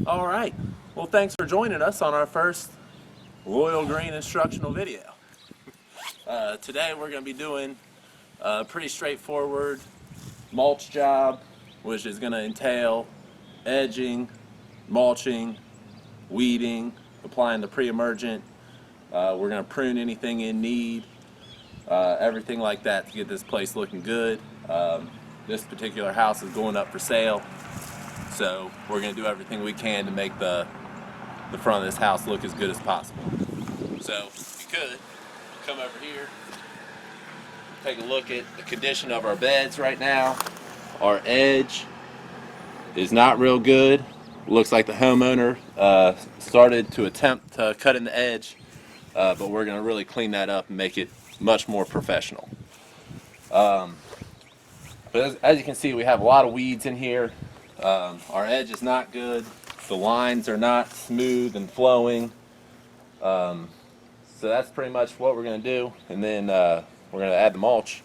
All right, well, thanks for joining us on our first Royal Green instructional video. Today we're going to be doing a pretty straightforward mulch job, which is going to entail edging, mulching, weeding, applying the pre-emergent. We're going to prune anything in need, everything like that to get this place looking good. This particular house is going up for sale, so we're going to do everything we can to make the front of this house look as good as possible. So if you could come over here, take a look at the condition of our beds right now. Our edge is not real good. Looks like the homeowner started to attempt to cut in the edge, but we're going to really clean that up and make it much more professional. But as you can see, we have a lot of weeds in here. Our edge is not good. The lines are not smooth and flowing. So that's pretty much what we're going to do. And then we're going to add the mulch,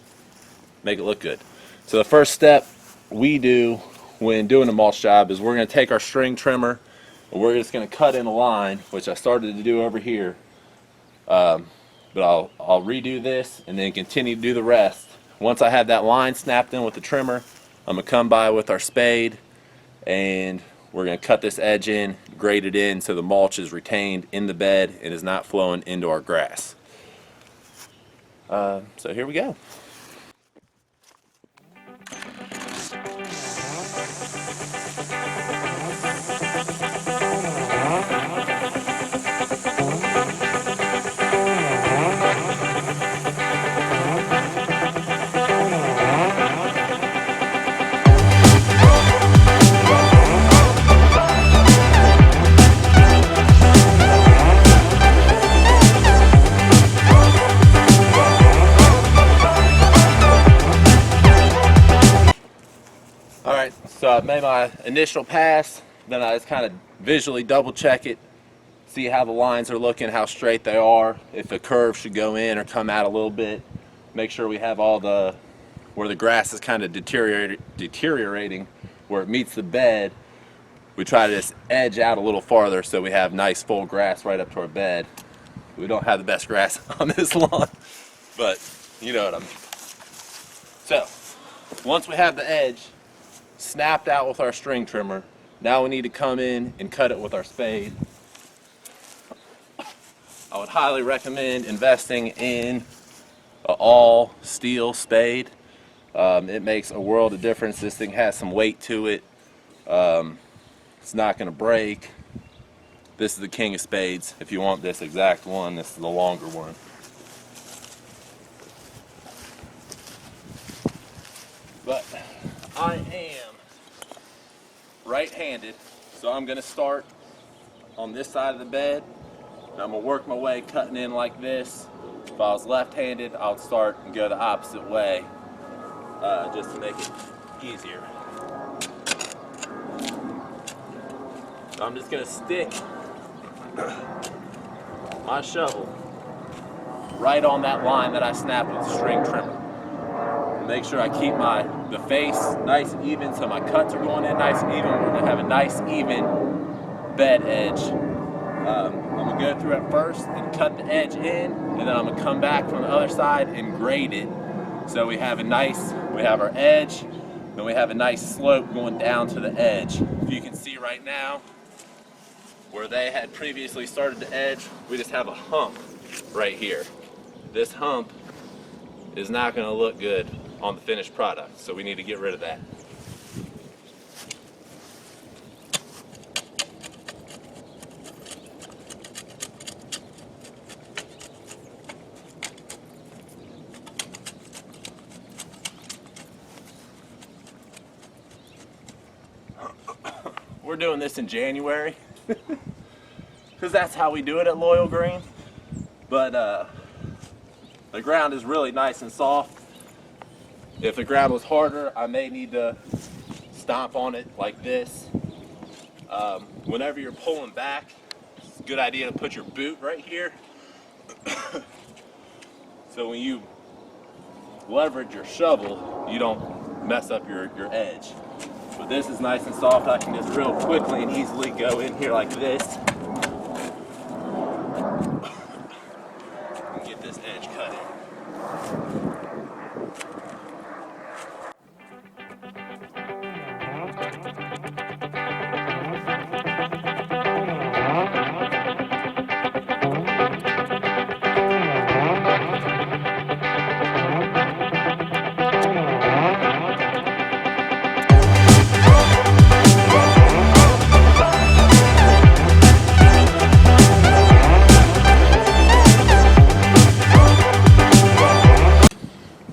make it look good. So the first step we do when doing a mulch job is we're going to take our string trimmer and we're just going to cut in a line, which I started to do over here. But I'll redo this and then continue to do the rest. Once I have that line snapped in with the trimmer, I'm going to come by with our spade and we're going to cut this edge in, grade it in so the mulch is retained in the bed and is not flowing into our grass. So here we go. Alright, so I've made my initial pass, then I just kind of visually double check it, see how the lines are looking, how straight they are, if the curve should go in or come out a little bit, make sure we have all the, where the grass is kind of deteriorating, where it meets the bed, we try to just edge out a little farther so we have nice full grass right up to our bed. We don't have the best grass on this lawn, but you know what I mean. So, once we have the edge snapped out with our string trimmer, now we need to come in and cut it with our spade. I would highly recommend investing in an all steel spade. It makes a world of difference. This thing has some weight to it. It's not going to break. This is the king of spades. If you want this exact one, this is the longer one. But I am right-handed, so I'm going to start on this side of the bed, and I'm going to work my way cutting in like this. If I was left-handed, I'll start and go the opposite way, just to make it easier. So I'm just going to stick my shovel right on that line that I snapped with the string trimmer. Make sure I keep the face nice and even so my cuts are going in nice and even. We're going to have a nice even bed edge. I'm going to go through it first and cut the edge in, and then I'm going to come back from the other side and grade it. So we have our edge, then we have a nice slope going down to the edge. If you can see right now, where they had previously started the edge, we just have a hump right here. This hump is not going to look good on the finished product, so we need to get rid of that. We're doing this in January because that's how we do it at Loyal Green, but the ground is really nice and soft. If the ground was harder, I may need to stomp on it like this. Whenever you're pulling back, it's a good idea to put your boot right here. So when you leverage your shovel, you don't mess up your edge. But this is nice and soft. I can just real quickly and easily go in here like this and get this edge cut in.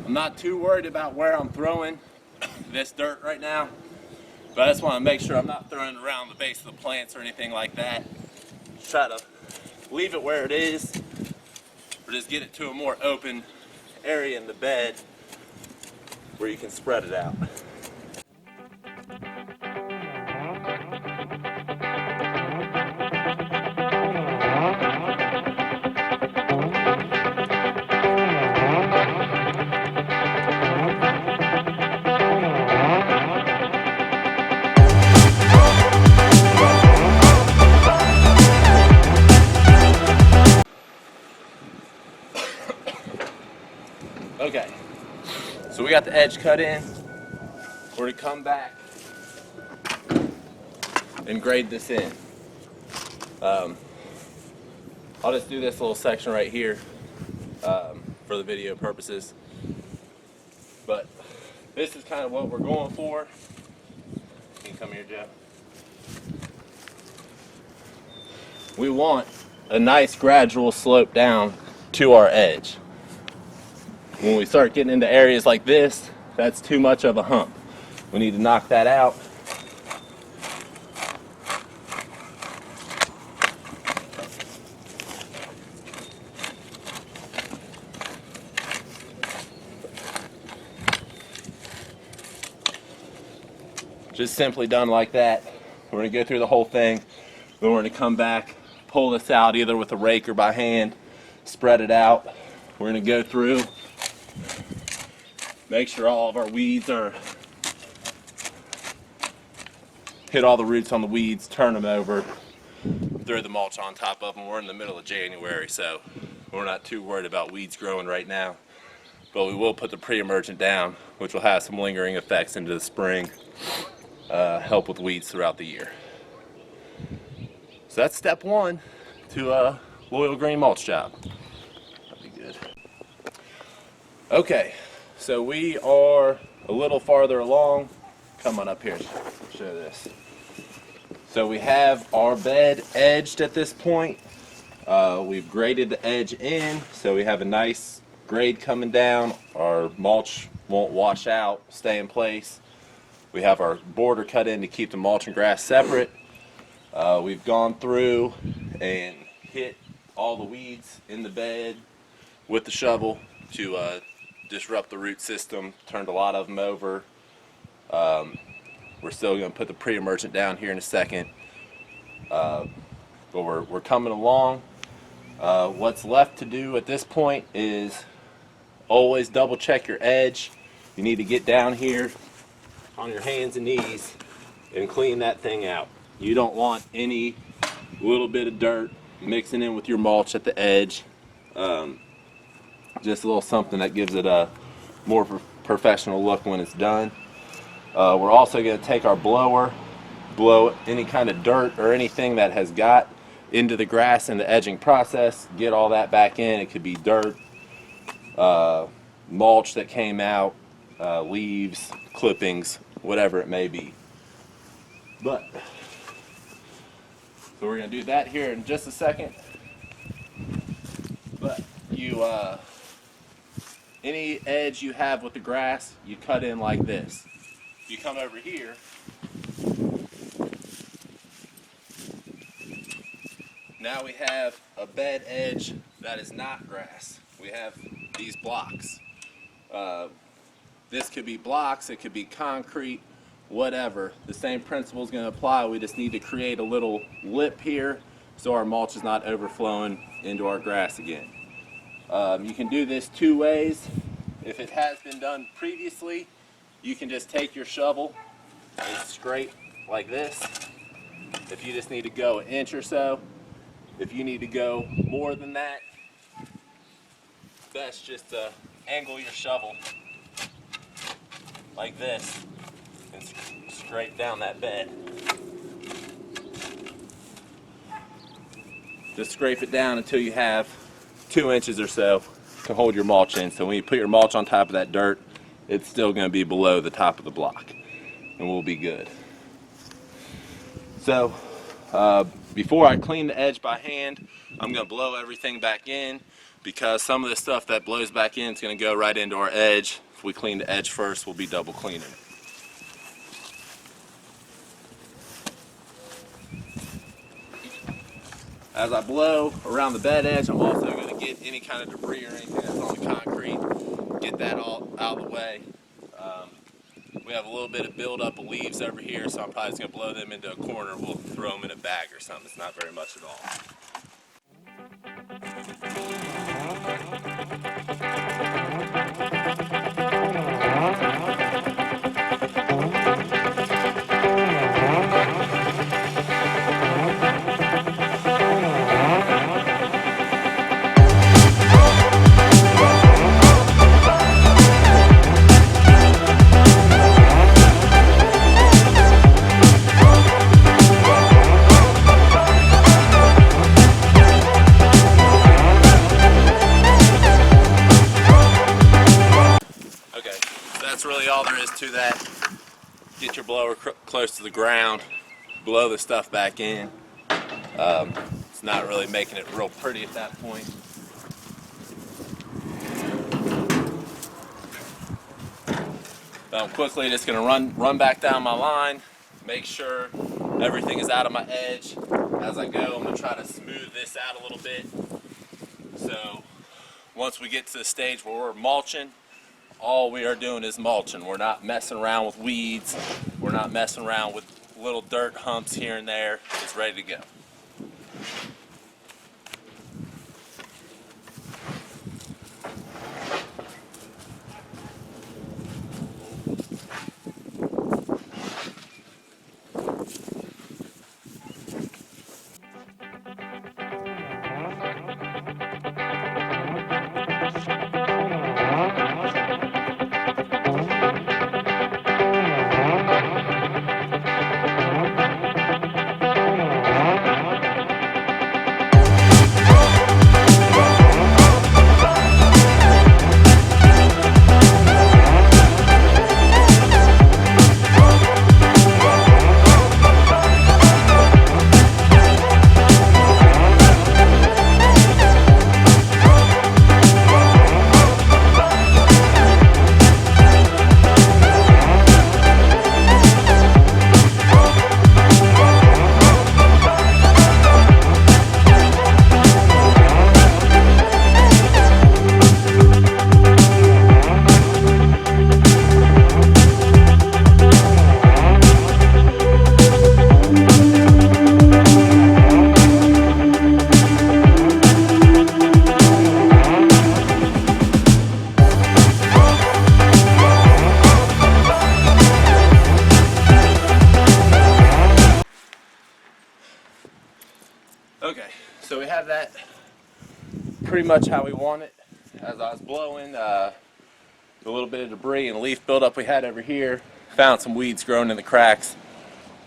Not too worried about where I'm throwing this dirt right now, but I just want to make sure I'm not throwing it around the base of the plants or anything like that. Just try to leave it where it is, or just get it to a more open area in the bed where you can spread it out. Okay, so we got the edge cut in. We're going to come back and grade this in. I'll just do this little section right here for the video purposes. But this is kind of what we're going for. You can come here, Jeff. We want a nice gradual slope down to our edge. When we start getting into areas like this, that's too much of a hump. We need to knock that out. Just simply done like that. We're going to go through the whole thing. Then we're going to come back, pull this out either with a rake or by hand, spread it out. We're going to go through, make sure all of our weeds are, hit all the roots on the weeds, turn them over, throw the mulch on top of them. We're in the middle of January, so we're not too worried about weeds growing right now. But we will put the pre-emergent down, which will have some lingering effects into the spring, help with weeds throughout the year. So that's step one to a loyal green mulch job. That'd be good. Okay, so we are a little farther along. Come on up here, show this. So we have our bed edged at this point. We've graded the edge in, so we have a nice grade coming down. Our mulch won't wash out, stay in place. We have our border cut in to keep the mulch and grass separate. We've gone through and hit all the weeds in the bed with the shovel to disrupt the root system, turned a lot of them over. We're still going to put the pre-emergent down here in a second, but we're coming along. What's left to do at this point is always double check your edge. You need to get down here on your hands and knees and clean that thing out. You don't want any little bit of dirt mixing in with your mulch at the edge. Just a little something that gives it a more professional look when it's done. We're also going to take our blower, blow any kind of dirt or anything that has got into the grass in the edging process, get all that back in. It could be dirt, mulch that came out, leaves, clippings, whatever it may be. So we're going to do that here in just a second. But any edge you have with the grass, you cut in like this. You come over here, now we have a bed edge that is not grass. We have these blocks. This could be blocks, it could be concrete, whatever. The same principle is going to apply. We just need to create a little lip here so our mulch is not overflowing into our grass again. You can do this two ways. If it has been done previously, you can just take your shovel and scrape like this. If you just need to go an inch or so, if you need to go more than that, best just angle your shovel like this and scrape down that bed. Just scrape it down until you have 2 inches or so to hold your mulch in. So when you put your mulch on top of that dirt, it's still going to be below the top of the block, and we'll be good. So before I clean the edge by hand, I'm going to blow everything back in, because some of the stuff that blows back in is going to go right into our edge. If we clean the edge first, we'll be double cleaning. As I blow around the bed edge, I'm also going to get any kind of debris or anything that's on the concrete, get that all out of the way. We have a little bit of buildup of leaves over here, so I'm probably just going to blow them into a corner. We'll throw them in a bag or something. It's not very much at all. That's really all there is to that. Get your blower close to the ground, blow the stuff back in. It's not really making it real pretty at that point. I'm quickly just going to run back down my line, make sure everything is out of my edge. As I go, I'm going to try to smooth this out a little bit. So once we get to the stage where we're mulching, all we are doing is mulching. We're not messing around with weeds. We're not messing around with little dirt humps here and there. It's ready to go. Okay, so we have that pretty much how we want it. As I was blowing, the little bit of debris and leaf buildup we had over here, found some weeds growing in the cracks.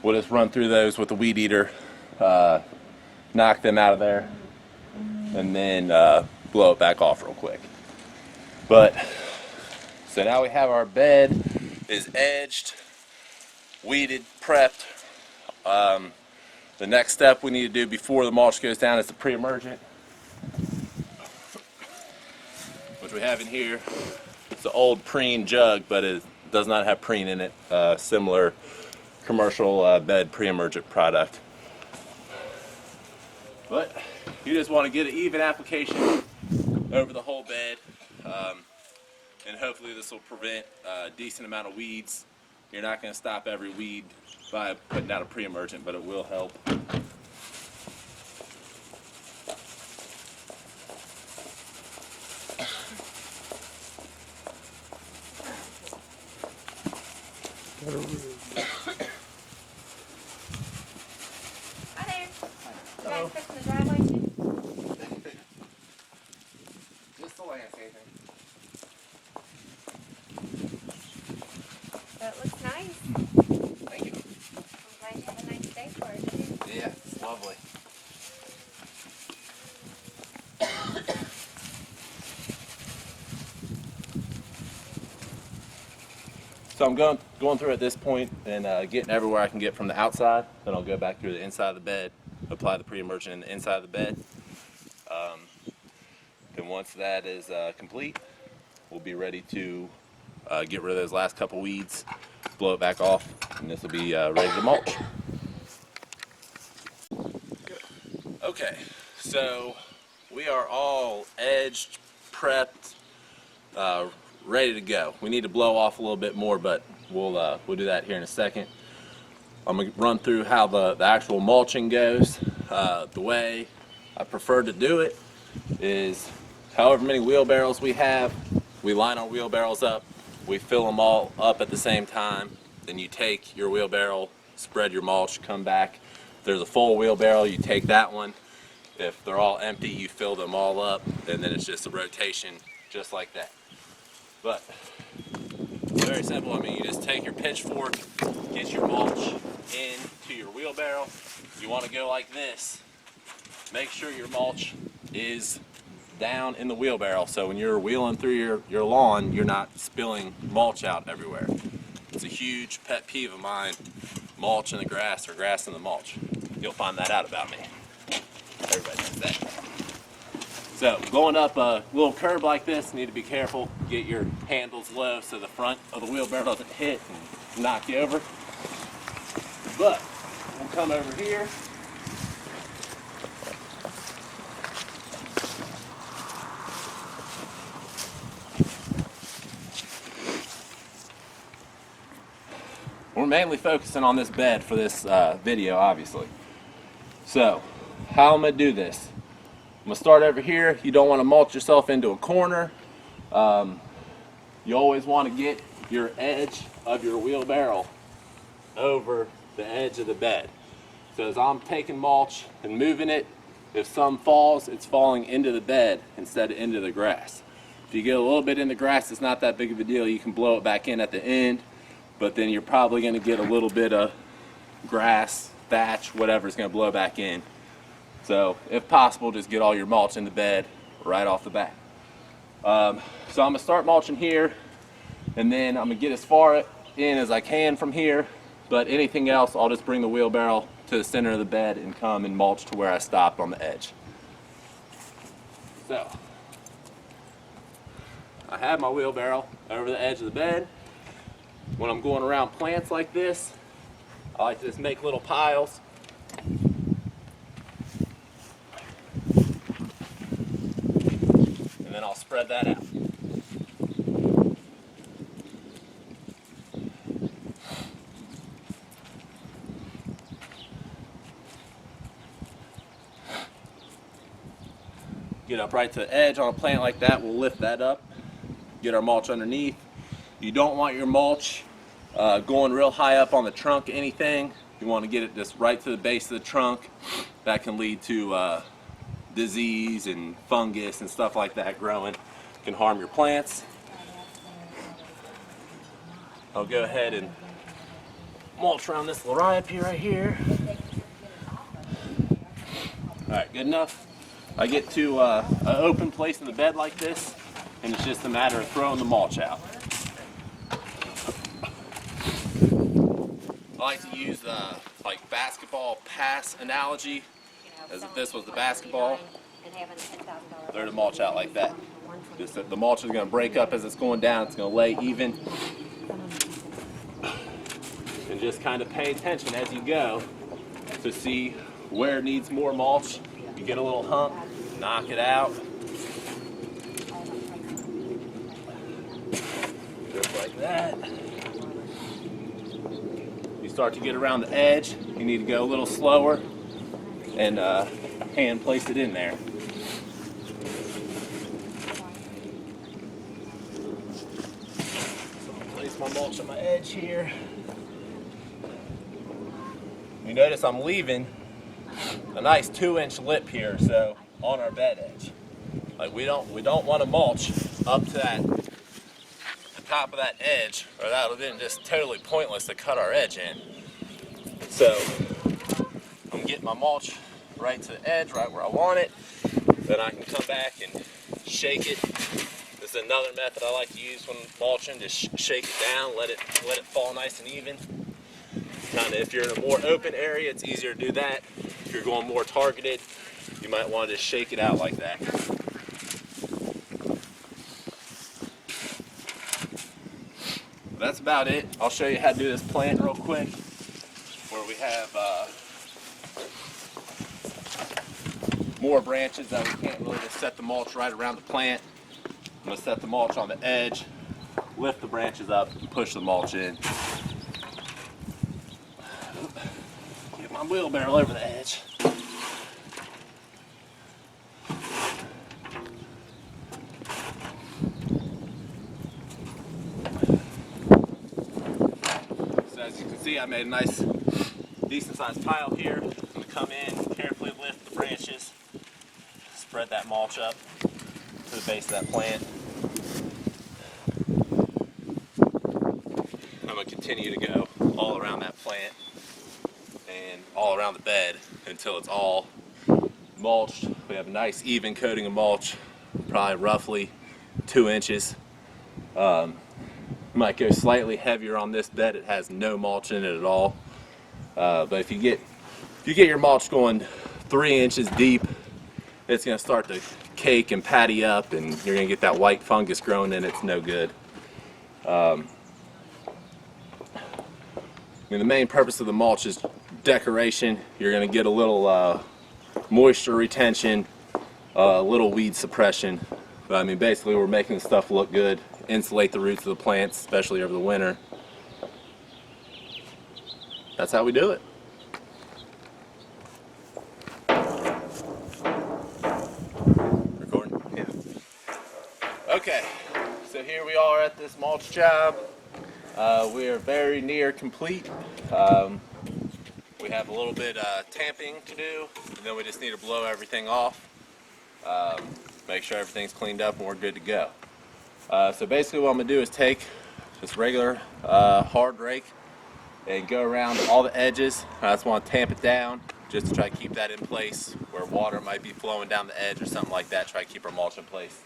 We'll just run through those with the weed eater, knock them out of there, and then blow it back off real quick. But so now we have our bed is edged, weeded, prepped. The next step we need to do before the mulch goes down is the pre-emergent, which we have in here. It's an old preen jug, but it does not have preen in it. Similar commercial bed pre-emergent product. But you just want to get an even application over the whole bed, and hopefully this will prevent a decent amount of weeds. You're not going to stop every weed by putting down a pre-emergent, but it will help. Hi there. You guys fixing the driveway too? Just the landscaping. That looks nice. Thank you. I'm glad you have a nice day for it too. Yeah, it's lovely. So I'm going through at this point and getting everywhere I can get from the outside. Then I'll go back through the inside of the bed, apply the pre-emergent in the inside of the bed. Then once that is complete, we'll be ready to get rid of those last couple weeds, blow it back off, and this will be ready to mulch. Okay, so we are all edged, prepped, ready to go. We need to blow off a little bit more, but we'll do that here in a second. I'm gonna run through how the actual mulching goes. The way I prefer to do it is however many wheelbarrows we have, we line our wheelbarrows up, we fill them all up at the same time. Then you take your wheelbarrow, spread your mulch, come back. If there's a full wheelbarrow, you take that one. If they're all empty, you fill them all up, and then it's just a rotation just like that. But it's very simple. I mean, you just take your pitchfork, get your mulch into your wheelbarrow. You want to go like this. Make sure your mulch is down in the wheelbarrow, so when you're wheeling through your lawn, you're not spilling mulch out everywhere. It's a huge pet peeve of mine, mulch in the grass or grass in the mulch. You'll find that out about me. Everybody knows that. So going up a little curb like this, you need to be careful. Get your handles low so the front of the wheelbarrow doesn't hit and knock you over. But we'll come over here. We're mainly focusing on this bed for this video, obviously. So, how I'm gonna do this? I'm gonna start over here. You don't want to mulch yourself into a corner. You always want to get your edge of your wheelbarrow over the edge of the bed. So as I'm taking mulch and moving it, if some falls, it's falling into the bed instead of into the grass. If you get a little bit in the grass, it's not that big of a deal. You can blow it back in at the end, but then you're probably going to get a little bit of grass, thatch, whatever is going to blow back in. So if possible, just get all your mulch in the bed right off the bat. So I'm going to start mulching here, and then I'm going to get as far in as I can from here, but anything else, I'll just bring the wheelbarrow to the center of the bed and come and mulch to where I stopped on the edge. So I have my wheelbarrow over the edge of the bed. When I'm going around plants like this, I like to just make little piles. And then I'll spread that out. Get up right to the edge on a plant like that, we'll lift that up, get our mulch underneath. You don't want your mulch going real high up on the trunk of anything. You want to get it just right to the base of the trunk. That can lead to disease and fungus and stuff like that growing. Can harm your plants. I'll go ahead and mulch around this liriopy right here. Alright, good enough. I get to an open place in the bed like this, and it's just a matter of throwing the mulch out. I like to use like basketball pass analogy, as if this was the basketball. Throw the mulch out like that. Just the mulch is going to break up as it's going down. It's going to lay even. And just kind of pay attention as you go to see where it needs more mulch. You get a little hump, knock it out. Just like that. You start to get around the edge, you need to go a little slower and hand place it in there. So I'll place my mulch on my edge edge here. You notice I'm leaving a nice 2-inch lip here, so on our bed edge. Like we don't want to mulch up to the top of that edge, or that would have been just totally pointless to cut our edge in. So I'm getting my mulch right to the edge, right where I want it. Then I can come back and shake it. This is another method I like to use when mulching. Just shake it down, let it fall nice and even. Kind of, if you're in a more open area, it's easier to do that. If you're going more targeted, you might want to just shake it out like that. That's about it. I'll show you how to do this plant real quick, where we have more branches that we can't really just set the mulch right around the plant. I'm going to set the mulch on the edge, lift the branches up, and push the mulch in. Get my wheelbarrow over the edge. So as you can see, I made a nice, decent sized pile here. I'm going to come in, carefully lift the branches, spread that mulch up to the base of that plant. I'm going to continue to go all around that plant and all around the bed until it's all mulched. We have a nice even coating of mulch, probably roughly 2 inches. Might go slightly heavier on this bed. It has no mulch in it at all. But if you get your mulch going 3 inches deep, it's going to start to cake and patty up, and you're going to get that white fungus growing in it. It's no good. I mean, the main purpose of the mulch is decoration. You're going to get a little moisture retention, a little weed suppression. But I mean, basically we're making the stuff look good, insulate the roots of the plants, especially over the winter. That's how we do it. Recording? Yeah. Okay, so here we are at this mulch job. We are very near complete. We have a little bit tamping to do, and then we just need to blow everything off. Make sure everything's cleaned up and we're good to go. So basically what I'm going to do is take this regular hard rake and go around all the edges. I just want to tamp it down just to try to keep that in place where water might be flowing down the edge or something like that. Try to keep our mulch in place.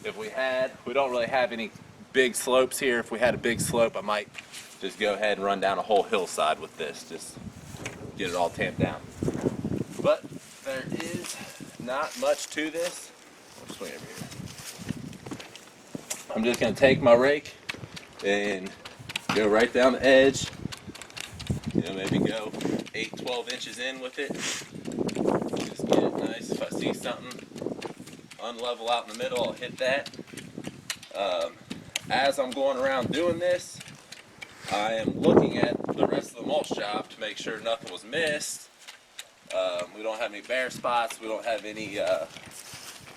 We don't really have any big slopes here. If we had a big slope, I might just go ahead and run down a whole hillside with this. Just get it all tamped down. But there is not much to this. I'll swing over here. I'm just going to take my rake and go right down the edge. You know, maybe go 8-12 inches in with it. Just get it nice. If I see something unlevel out in the middle, I'll hit that. As I'm going around doing this, I am looking at the rest of the mulch job to make sure nothing was missed. We don't have any bare spots. We don't have any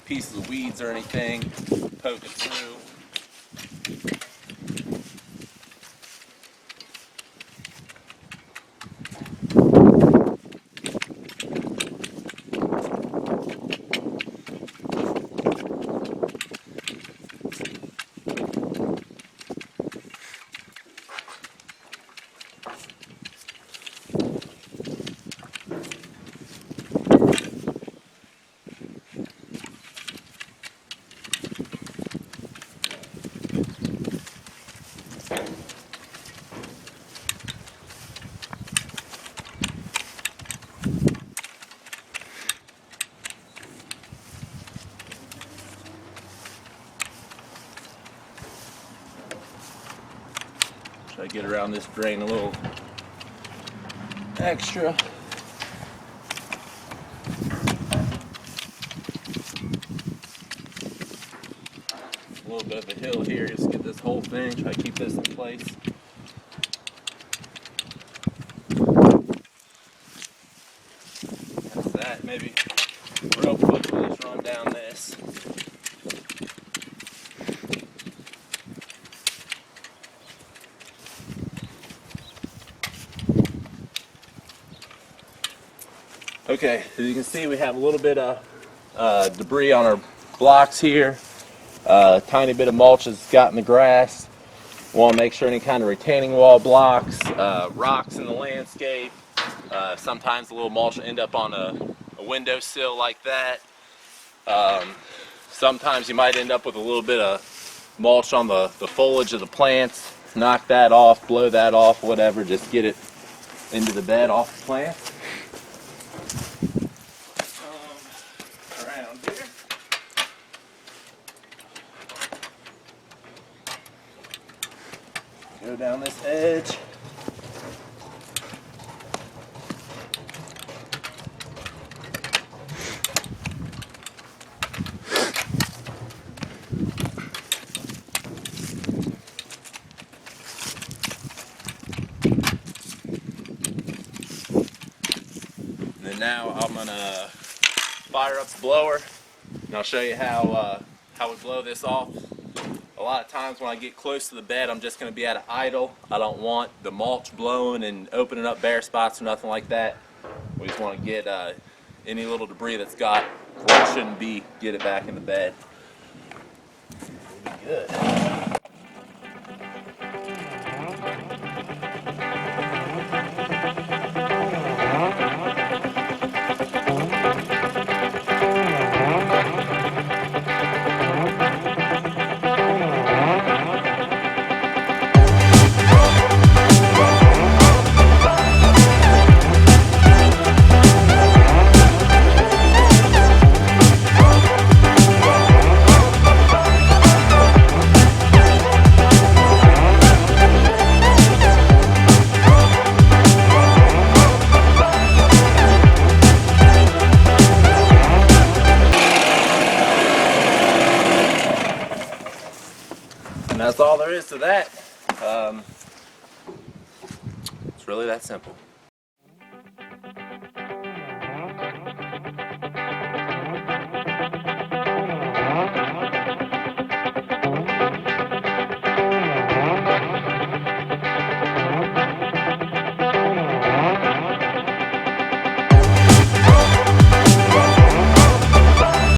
pieces of weeds or anything poking through. Try to get around this drain a little extra. A little bit of a hill here, just get this whole thing, try to keep this in place. That's that, maybe real quickly just run down this. Okay, as you can see, we have a little bit of debris on our blocks here. Tiny bit of mulch has got in the grass. Want to make sure any kind of retaining wall blocks, rocks in the landscape. Sometimes a little mulch will end up on a windowsill like that. Sometimes you might end up with a little bit of mulch on the foliage of the plants. Knock that off, blow that off, whatever. Just get it into the bed off the plant. Around here. Go down this edge. And then now I'm gonna fire up the blower, and I'll show you how we blow this off. A lot of times when I get close to the bed, I'm just going to be at an idle. I don't want the mulch blowing and opening up bare spots or nothing like that. We just want to get any little debris that's got where it shouldn't be, get it back in the bed. It'll be good. And that's all there is to that. It's really that simple.